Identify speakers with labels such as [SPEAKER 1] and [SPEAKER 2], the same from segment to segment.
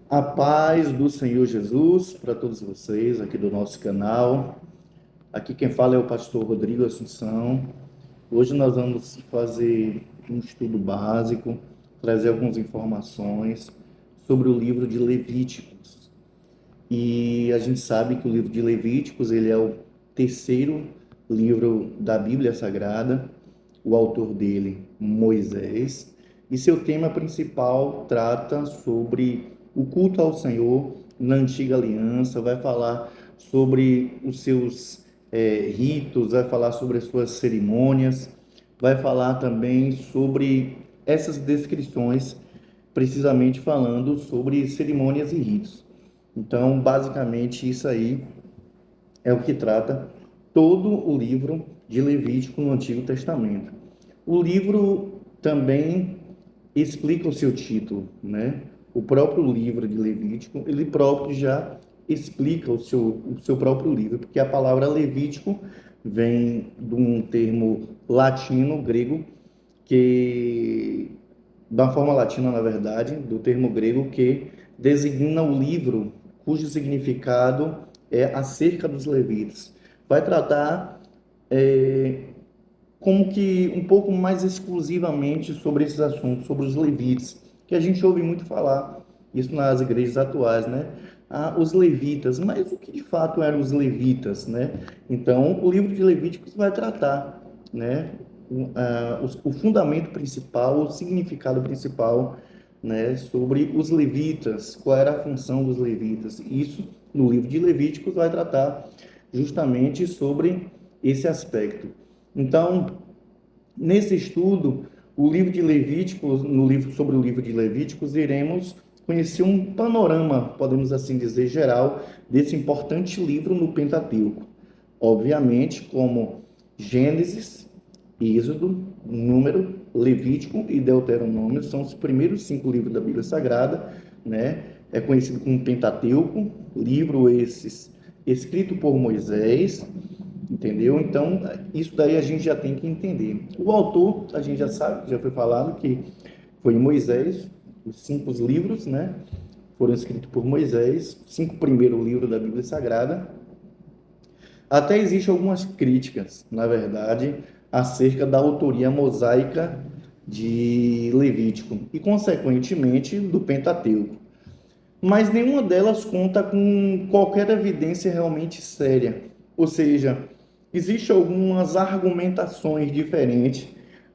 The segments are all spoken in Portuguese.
[SPEAKER 1] A paz do Senhor Jesus para todos vocês aqui do nosso canal. Aqui quem fala é o pastor Rodrigo Assunção. Hoje nós vamos fazer um estudo básico, trazer algumas informações sobre o livro de Levíticos. E a gente sabe que o livro de Levíticos, ele é o terceiro livro da Bíblia Sagrada. O autor dele, Moisés, e seu tema principal trata sobre o culto ao Senhor na antiga aliança, vai falar sobre os seus ritos, vai falar sobre as suas cerimônias, vai falar também sobre essas descrições, precisamente falando sobre cerimônias e ritos. Então, basicamente, isso aí é o que trata todo o livro de Levítico no Antigo Testamento. O livro também explica o seu título, né? O próprio livro de Levítico, ele próprio já explica o seu próprio livro, porque a palavra Levítico vem de um termo latino, grego, que, da forma latina, na verdade, do termo grego, que designa o livro cujo significado é acerca dos levitas. Vai tratar como que um pouco mais exclusivamente sobre esses assuntos, sobre os levitas, que a gente ouve muito falar isso nas igrejas atuais, né? Os levitas, mas o que de fato eram os levitas, né? Então, o livro de Levíticos vai tratar, né? O fundamento principal, o significado principal, né? Sobre os levitas, qual era a função dos levitas. Isso, no livro de Levíticos, vai tratar justamente sobre esse aspecto. Então, nesse estudo, o livro de Levíticos, no livro sobre o livro de Levíticos, iremos conhecer um panorama, podemos assim dizer, geral desse importante livro no Pentateuco. Obviamente, como Gênesis, Êxodo, Número, Levítico e Deuteronômio são os primeiros 5 livros da Bíblia Sagrada, né? É conhecido como Pentateuco, livro esses escrito por Moisés, entendeu? Então, isso daí a gente já tem que entender. O autor, a gente já sabe, já foi falado que foi Moisés, os 5 livros, né? Foram escritos por Moisés, 5 primeiros livros da Bíblia Sagrada. Até existem algumas críticas, na verdade, acerca da autoria mosaica de Levítico e, consequentemente, do Pentateuco. Mas nenhuma delas conta com qualquer evidência realmente séria. Ou seja, existem algumas argumentações diferentes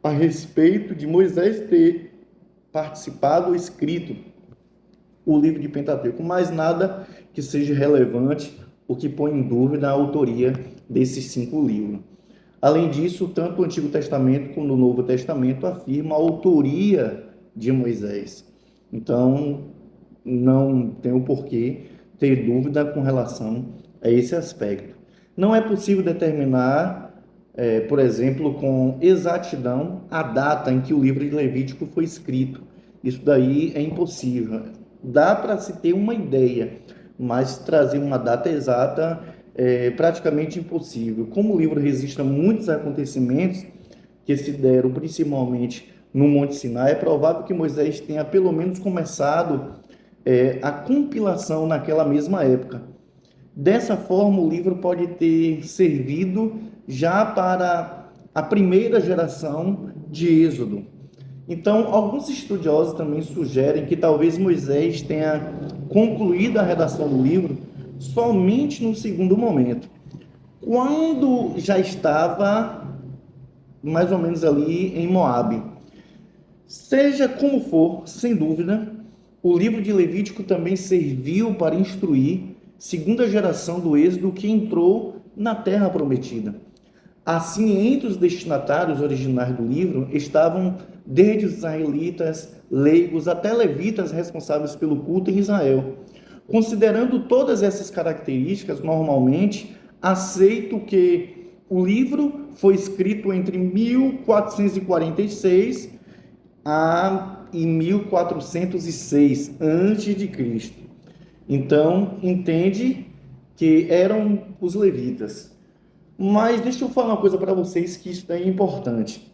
[SPEAKER 1] a respeito de Moisés ter participado ou escrito o livro de Pentateuco, mas nada que seja relevante ou que põe em dúvida a autoria desses 5 livros. Além disso, tanto o Antigo Testamento como o Novo Testamento afirmam a autoria de Moisés. Então, não tem o porquê ter dúvida com relação a esse aspecto. Não é possível determinar, por exemplo, com exatidão a data em que o livro de Levítico foi escrito. Isso daí é impossível. Dá para se ter uma ideia, mas trazer uma data exata é praticamente impossível. Como o livro registra muitos acontecimentos que se deram principalmente no Monte Sinai, é provável que Moisés tenha pelo menos começado a compilação naquela mesma época. Dessa forma, o livro pode ter servido já para a primeira geração de Êxodo. Então, alguns estudiosos também sugerem que talvez Moisés tenha concluído a redação do livro somente no segundo momento, quando já estava mais ou menos ali em Moabe. Seja como for, sem dúvida, o livro de Levítico também serviu para instruir a segunda geração do Êxodo que entrou na Terra Prometida. Assim, entre os destinatários originais do livro estavam desde os israelitas, leigos, até levitas responsáveis pelo culto em Israel. Considerando todas essas características, normalmente aceito que o livro foi escrito entre 1446 em 1406 antes de Cristo. Então, entende que eram os levitas. Mas deixa eu falar uma coisa para vocês que isso é importante.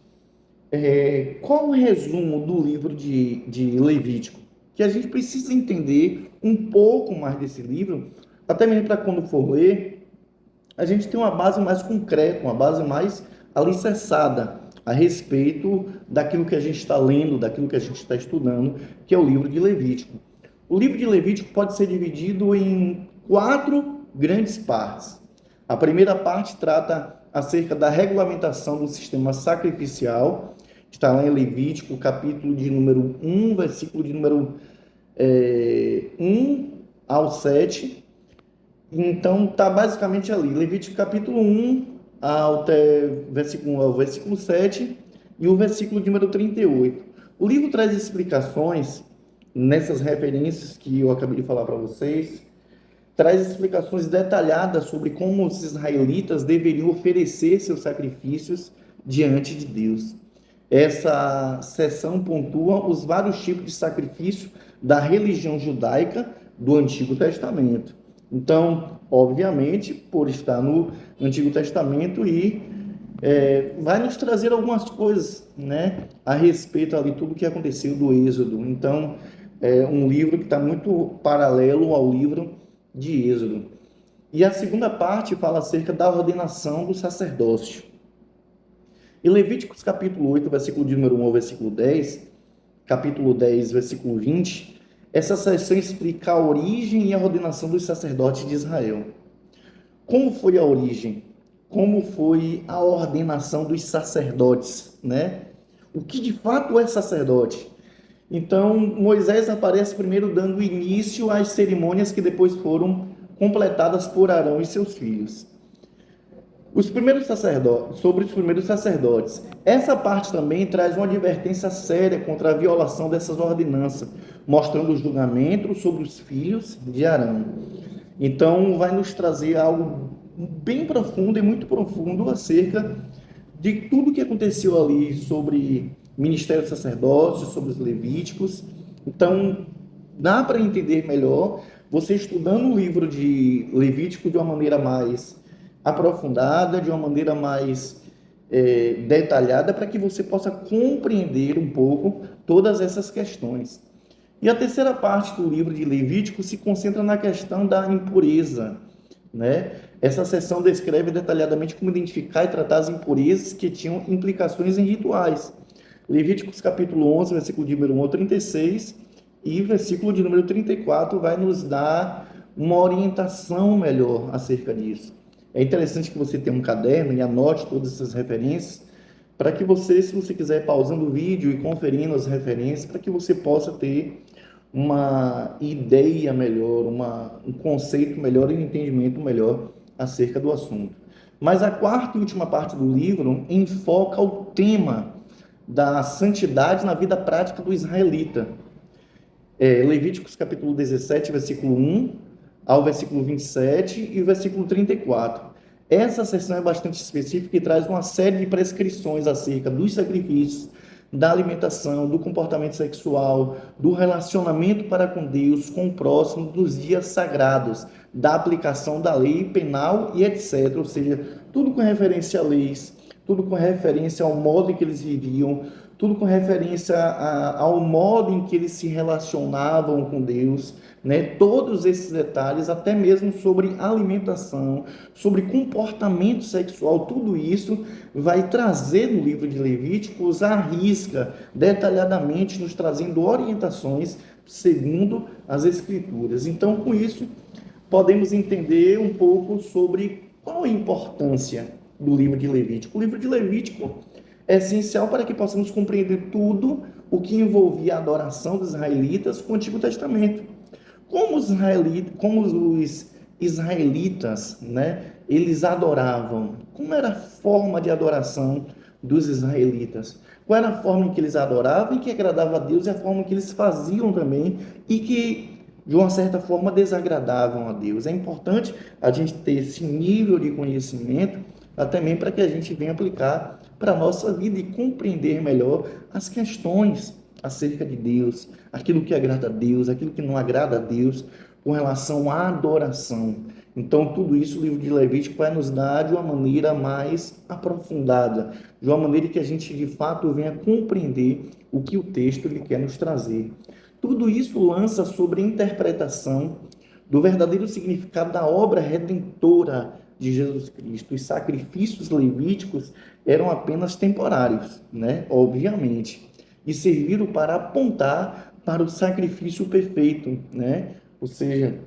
[SPEAKER 1] Qual o resumo do livro de Levítico? que a gente precisa entender um pouco mais desse livro, até mesmo para quando for ler, a gente tem uma base mais concreta, uma base mais alicerçada a respeito daquilo que a gente está lendo, daquilo que a gente está estudando, que é o livro de Levítico. O livro de Levítico pode ser dividido em 4 grandes partes. A primeira parte trata acerca da regulamentação do sistema sacrificial, que está lá em Levítico, capítulo de número 1, versículo de número 1 ao 7. Então, está basicamente ali, Levítico capítulo 1 até versículo 1 ao versículo 7 e o versículo de número 38. O livro traz explicações nessas referências que eu acabei de falar para vocês, traz explicações detalhadas sobre como os israelitas deveriam oferecer seus sacrifícios diante de Deus. Essa seção pontua os vários tipos de sacrifício da religião judaica do Antigo Testamento. Então, obviamente, por estar no Antigo Testamento vai nos trazer algumas coisas, né, a respeito ali tudo que aconteceu do Êxodo. Então, é um livro que está muito paralelo ao livro de Êxodo. E a segunda parte fala acerca da ordenação do sacerdócio. Em Levíticos capítulo 8, versículo de número 1 ao versículo 10, capítulo 10, versículo 20, essa seção explica a origem e a ordenação dos sacerdotes de Israel. Como foi a origem? Como foi a ordenação dos sacerdotes, né? O que de fato é sacerdote? Então, Moisés aparece primeiro dando início às cerimônias que depois foram completadas por Arão e seus filhos. Sobre os primeiros sacerdotes. Essa parte também traz uma advertência séria contra a violação dessas ordenanças, mostrando o julgamento sobre os filhos de Arão. Então, vai nos trazer algo bem profundo e muito profundo acerca de tudo que aconteceu ali sobre ministério do sacerdócio, sobre os levíticos. Então, dá para entender melhor você estudando o livro de Levítico de uma maneira mais aprofundada, de uma maneira mais detalhada, para que você possa compreender um pouco todas essas questões. E a terceira parte do livro de Levítico se concentra na questão da impureza, né? Essa seção descreve detalhadamente como identificar e tratar as impurezas que tinham implicações em rituais. Levíticos capítulo 11, versículo de número 1 ao 36 e versículo de número 34 vai nos dar uma orientação melhor acerca disso. É interessante que você tenha um caderno e anote todas essas referências, para que você, se você quiser, pausando o vídeo e conferindo as referências, para que você possa ter uma ideia melhor, um conceito melhor e um entendimento melhor acerca do assunto. Mas a quarta e última parte do livro enfoca o tema da santidade na vida prática do israelita. Levíticos capítulo 17, versículo 1 ao versículo 27 e o versículo 34. Essa seção é bastante específica e traz uma série de prescrições acerca dos sacrifícios, da alimentação, do comportamento sexual, do relacionamento para com Deus, com o próximo, dos dias sagrados, da aplicação da lei penal e etc. Ou seja, tudo com referência a leis, tudo com referência ao modo em que eles viviam, tudo com referência ao modo em que eles se relacionavam com Deus, né? Todos esses detalhes, até mesmo sobre alimentação, sobre comportamento sexual, tudo isso vai trazer no livro de Levíticos à risca, detalhadamente, nos trazendo orientações segundo as Escrituras. Então, com isso, podemos entender um pouco sobre qual a importância do livro de Levítico. O livro de Levítico é essencial para que possamos compreender tudo o que envolvia a adoração dos israelitas com o Antigo Testamento. Como os israelitas, né, eles adoravam? Como era a forma de adoração dos israelitas? Qual era a forma em que eles adoravam e que agradava a Deus e a forma que eles faziam também e que, de uma certa forma, desagradavam a Deus? É importante a gente ter esse nível de conhecimento até mesmo para que a gente venha aplicar para a nossa vida e compreender melhor as questões acerca de Deus, aquilo que agrada a Deus, aquilo que não agrada a Deus, com relação à adoração. Então, tudo isso o livro de Levítico vai nos dar de uma maneira mais aprofundada, de uma maneira que a gente, de fato, venha compreender o que o texto ele quer nos trazer. Tudo isso lança sobre a interpretação do verdadeiro significado da obra redentora de Jesus Cristo. Os sacrifícios levíticos eram apenas temporários, né? Obviamente, e serviram para apontar para o sacrifício perfeito, né? Ou seja,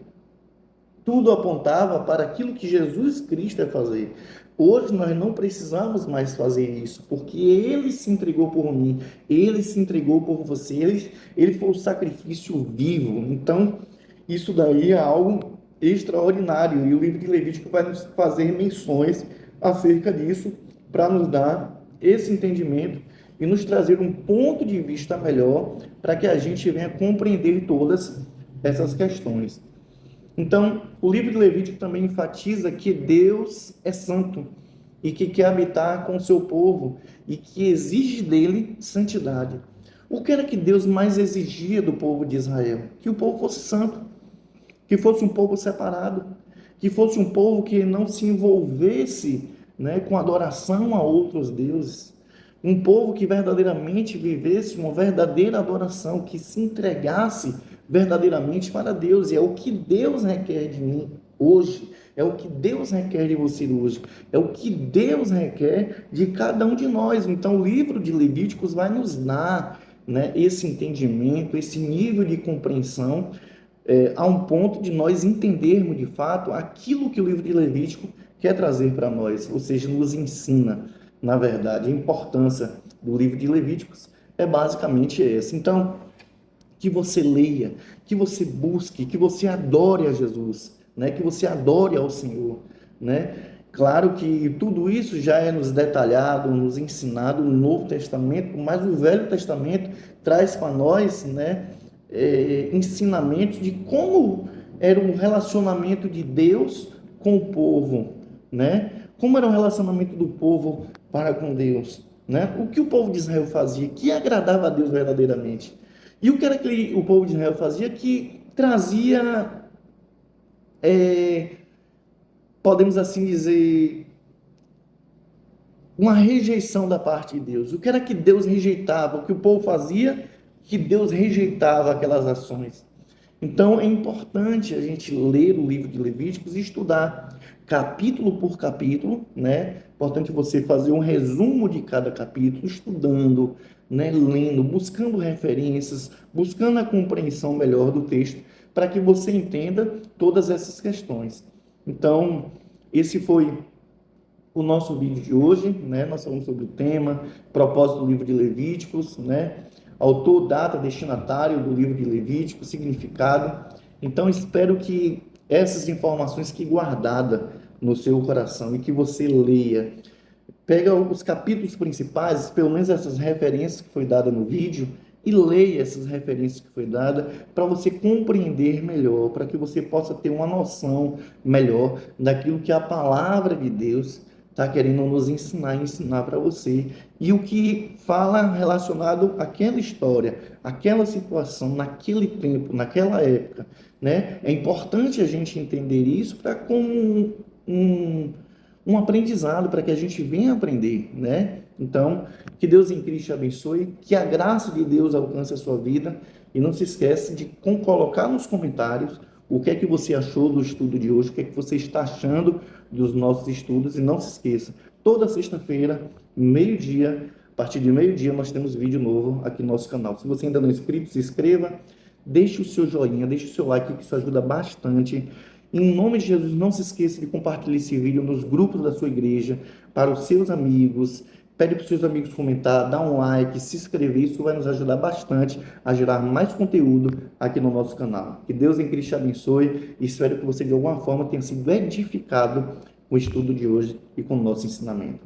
[SPEAKER 1] tudo apontava para aquilo que Jesus Cristo ia fazer. Hoje nós não precisamos mais fazer isso, porque Ele se entregou por mim, Ele se entregou por você, Ele foi o sacrifício vivo. Então, isso daí é algo extraordinário, e o livro de Levítico vai nos fazer menções acerca disso, para nos dar esse entendimento e nos trazer um ponto de vista melhor, para que a gente venha compreender todas essas questões. Então, o livro de Levítico também enfatiza que Deus é santo e que quer habitar com o seu povo e que exige dele santidade. O que era que Deus mais exigia do povo de Israel? Que o povo fosse santo, que fosse um povo separado, que fosse um povo que não se envolvesse, né, com adoração a outros deuses. Um povo que verdadeiramente vivesse uma verdadeira adoração, que se entregasse verdadeiramente para Deus. E é o que Deus requer de mim hoje, é o que Deus requer de você hoje, é o que Deus requer de cada um de nós. Então, o livro de Levíticos vai nos dar, né, esse entendimento, esse nível de compreensão, a um ponto de nós entendermos de fato aquilo que o livro de Levítico quer trazer para nós, ou seja, nos ensina. Na verdade, a importância do livro de Levíticos é basicamente essa. Então, que você leia, que você busque, que você adore a Jesus, né? Que você adore ao Senhor, né? Claro que tudo isso já é nos detalhado, nos ensinado no Novo Testamento, mas o Velho Testamento traz para nós, né, ensinamentos de como era o relacionamento de Deus com o povo, né? Como era o relacionamento do povo para com Deus, né? O que o povo de Israel fazia, que agradava a Deus verdadeiramente. E o que era que o povo de Israel fazia, que trazia, podemos assim dizer, uma rejeição da parte de Deus. O que era que Deus rejeitava, o que o povo fazia, que Deus rejeitava aquelas ações. Então, é importante a gente ler o livro de Levíticos e estudar capítulo por capítulo, né? Importante você fazer um resumo de cada capítulo, estudando, né? Lendo, buscando referências, buscando a compreensão melhor do texto, para que você entenda todas essas questões. Então, esse foi o nosso vídeo de hoje, né? Nós falamos sobre o tema, propósito do livro de Levíticos, né? Autor, data, destinatário do livro de Levítico, significado. Então, espero que essas informações que guardada no seu coração e que você leia, pega os capítulos principais, pelo menos essas referências que foi dada no vídeo, e leia essas referências que foi dada para você compreender melhor, para que você possa ter uma noção melhor daquilo que a palavra de Deus está querendo nos ensinar para você, e o que fala relacionado àquela história, àquela situação, naquele tempo, naquela época, né? É importante a gente entender isso para como um aprendizado, para que a gente venha aprender, né? Então, que Deus em Cristo te abençoe, que a graça de Deus alcance a sua vida, e não se esquece de colocar nos comentários o que é que você achou do estudo de hoje, o que é que você está achando dos nossos estudos, e não se esqueça, toda sexta-feira, meio-dia, a partir de meio-dia, nós temos vídeo novo aqui no nosso canal. Se você ainda não é inscrito, se inscreva, deixe o seu joinha, deixe o seu like, que isso ajuda bastante. Em nome de Jesus, não se esqueça de compartilhar esse vídeo nos grupos da sua igreja, para os seus amigos. Pede para os seus amigos comentar, dar um like, se inscrever. Isso vai nos ajudar bastante a gerar mais conteúdo aqui no nosso canal. Que Deus em Cristo te abençoe e espero que você de alguma forma tenha sido edificado com o estudo de hoje e com o nosso ensinamento.